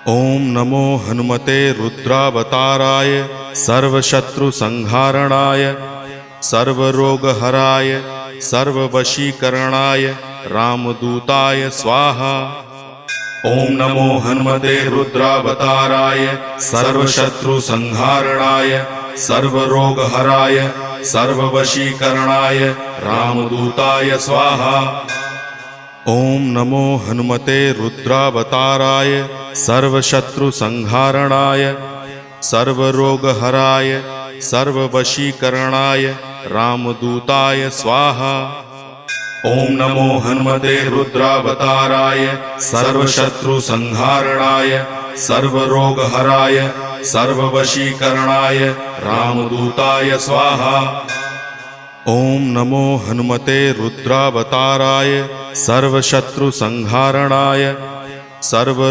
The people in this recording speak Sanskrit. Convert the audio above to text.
ओम नमो हनुमते रुद्रावताराय सर्वशत्रुसंहारणाय सर्वरोगहराय सर्ववशीकरणाय रामदूताय स्वाहा। ओम नमो हनुमते रुद्रावताराय सर्वशत्रुसंहारणाय सर्वरोगहराय सर्ववशीकरणाय रामदूताय स्वाहा। ओम नमो हनुमते रुद्रावताराय सर्वशत्रुसंहारणाय सर्वरोगहराय सर्ववशीकरणाय रामदूताय स्वाहा। ओम नमो हनुमते रुद्रावताराय सर्वशत्रुसंहारणाय सर्वरोगहराय सर्ववशीकरणाय रामदूताय स्वाहा। ओम नमो हनुमते रुद्रावताराय सर्वशत्रुसंहारणाय सर्व